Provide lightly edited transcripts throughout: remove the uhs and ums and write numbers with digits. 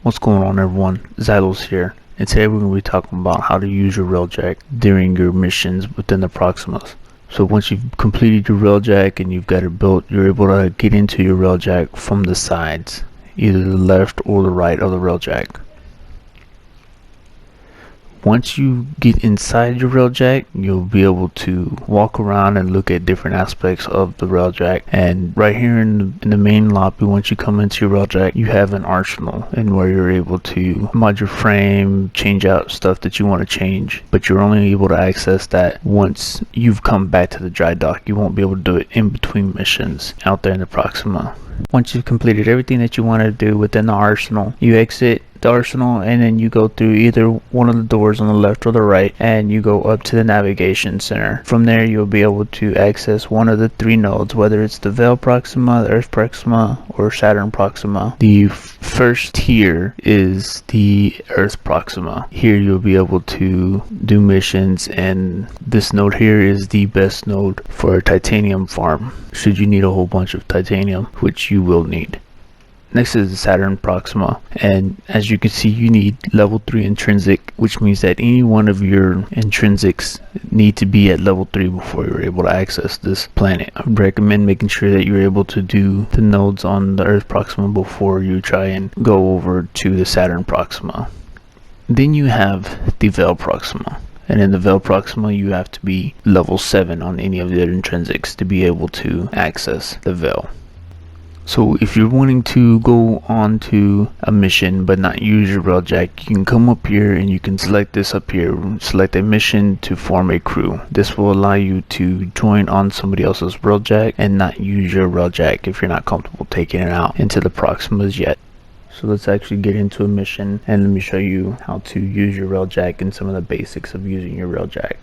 What's going on, everyone? Xylos here, and today we're going to be talking about how to use your railjack during your missions within the Proximas. So once you've completed your railjack and you've got it built, you're able to get into your railjack from the sides, either the left or the right of the railjack. Once you get inside your railjack, you'll be able to walk around and look at different aspects of the railjack. And right here in the main lobby, once you come into your railjack, you have an arsenal, and where you're able to mod your frame, change out stuff that you want to change. But you're only able to access that once you've come back to the dry dock. You won't be able to do it in between missions out there in the Proxima. Once you've completed everything that you want to do within the arsenal, you exit the arsenal and then you go through either one of the doors on the left or the right, and you go up to the navigation center. From there you'll be able to access one of the three nodes, whether it's the Veil Proxima, the Earth Proxima, or Saturn Proxima. The first tier is the Earth Proxima. Here you'll be able to do missions, and this node here is the best node for a titanium farm should you need a whole bunch of titanium, which you will need. Next is the Saturn Proxima, and as you can see, you need level 3 intrinsic, which means that any one of your intrinsics need to be at level 3 before you're able to access this planet. I would recommend making sure that you're able to do the nodes on the Earth Proxima before you try and go over to the Saturn Proxima. Then you have the Veil Proxima. And in the Veil Proxima, you have to be level 7 on any of the intrinsics to be able to access the Veil. So if you're wanting to go on to a mission but not use your railjack, you can come up here and you can select this up here. Select a mission to form a crew. This will allow you to join on somebody else's railjack and not use your railjack if you're not comfortable taking it out into the Proximas yet. So let's actually get into a mission, and let me show you how to use your railjack and some of the basics of using your railjack.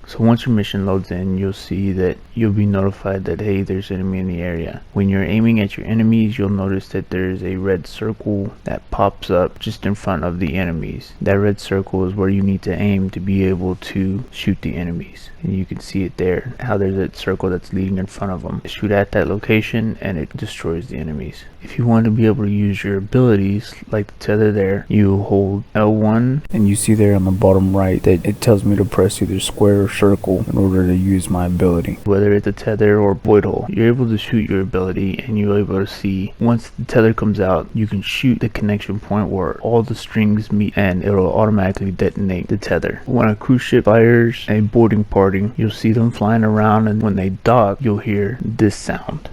So once your mission loads in, you'll see that you'll be notified that, hey, there's enemy in the area. When you're aiming at your enemies, you'll notice that there's a red circle that pops up just in front of the enemies. That red circle is where you need to aim to be able to shoot the enemies. And you can see it there, how there's that circle that's leading in front of them. Shoot at that location and it destroys the enemies. If you want to be able to use your abilities, like the tether there, you hold L1, and you see there on the bottom right that it tells me to press either square or circle in order to use my ability. Whether it's a tether or void hole, you're able to shoot your ability, and you're able to see once the tether comes out, you can shoot the connection point where all the strings meet, and it'll automatically detonate the tether. When a cruise ship fires a boarding party, you'll see them flying around, and when they dock, you'll hear this sound.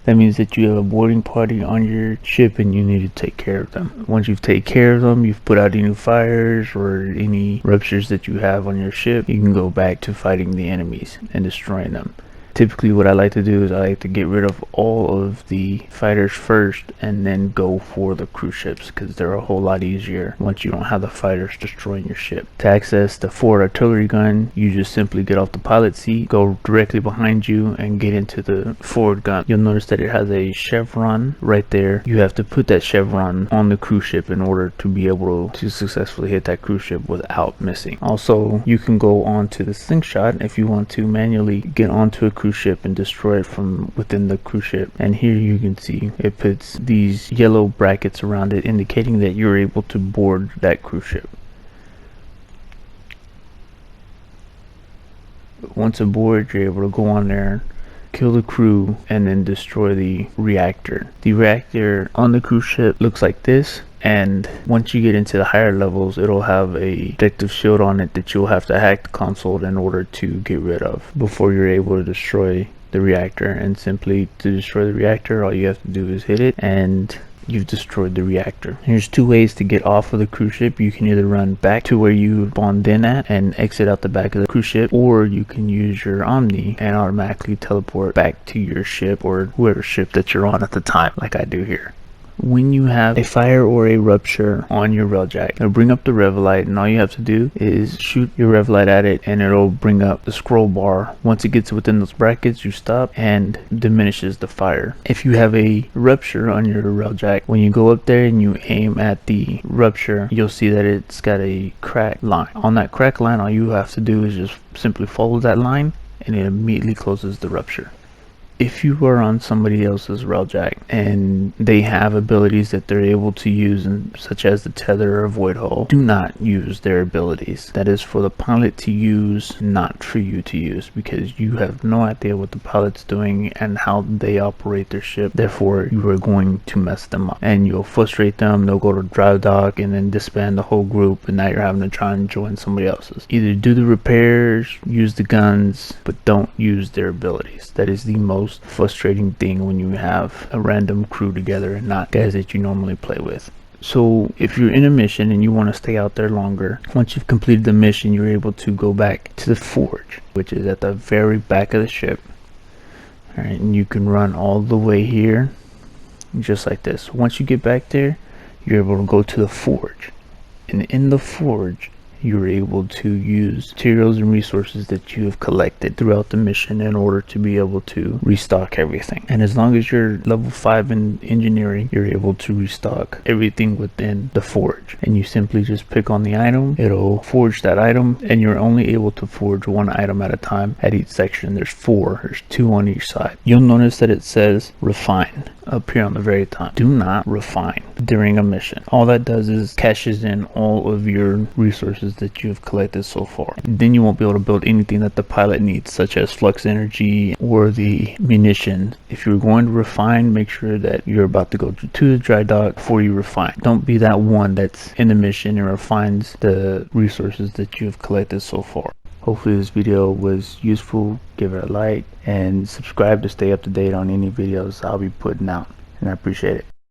That means that you have a boarding party on your ship and you need to take care of them. Once you've taken care of them, you've put out any fires or any ruptures that you have on your ship, you can go back to fighting the enemies and destroying them. Typically what I like to do is I like to get rid of all of the fighters first and then go for the cruise ships, because they're a whole lot easier once you don't have the fighters destroying your ship. To access the forward artillery gun, you just simply get off the pilot seat, go directly behind you and get into the forward gun. You'll notice that it has a chevron right there. You have to put that chevron on the cruise ship in order to be able to successfully hit that cruise ship without missing. Also, you can go on to the slingshot if you want to manually get onto a cruise ship and destroy it from within the cruise ship. And here you can see it puts these yellow brackets around it, indicating that you're able to board that cruise ship. Once aboard, you're able to go on there, kill the crew, and then destroy the reactor. The reactor on the cruise ship looks like this, and once you get into the higher levels, it'll have a protective shield on it that you'll have to hack the console in order to get rid of before you're able to destroy the reactor. And simply to destroy the reactor, all you have to do is hit it and you've destroyed the reactor. Here's two ways to get off of the cruise ship. You can either run back to where you spawned in at and exit out the back of the cruise ship, or you can use your Omni and automatically teleport back to your ship or whoever ship that you're on at the time, like I do here. When you have a fire or a rupture on your railjack, it'll bring up the Revelite, and all you have to do is shoot your Revelite at it and it'll bring up the scroll bar. Once it gets within those brackets, you stop and diminishes the fire. If you have a rupture on your railjack, when you go up there and you aim at the rupture, you'll see that it's got a crack line. On that crack line, all you have to do is just simply follow that line and it immediately closes the rupture. if you are on somebody else's railjack and they have abilities that they're able to use, such as the tether or void hole, do not use their abilities. That is for the pilot to use, not for you to use, because you have no idea what the pilot's doing and how they operate their ship. Therefore, you are going to mess them up and you'll frustrate them. They'll go to dry dock and then disband the whole group, and now you're having to try and join somebody else's. Either do the repairs, use the guns, but don't use their abilities. That is the most frustrating thing when you have a random crew together and not guys that you normally play with. So if you're in a mission and you want to stay out there longer, once you've completed the mission, you're able to go back to the forge, which is at the very back of the ship. Alright, and you can run all the way here, just like this. Once you get back there, you're able to go to the forge, and in the forge you're able to use materials and resources that you have collected throughout the mission in order to be able to restock everything. And as long as you're level 5 in engineering, you're able to restock everything within the forge, and you simply just pick on the item, it'll forge that item, and you're only able to forge one item at a time at each section. There's 4, there's 2 on each side. You'll notice that it says refine up here on the very top. Do not refine during a mission. All that does is caches in all of your resources that you've collected so far. Then you won't be able to build anything that the pilot needs, such as flux energy or the munitions. If you're going to refine, make sure that you're about to go to the dry dock before you refine. Don't be that one that's in the mission and refines the resources that you've collected so far. Hopefully this video was useful. Give it a like and subscribe to stay up to date on any videos I'll be putting out, and I appreciate it.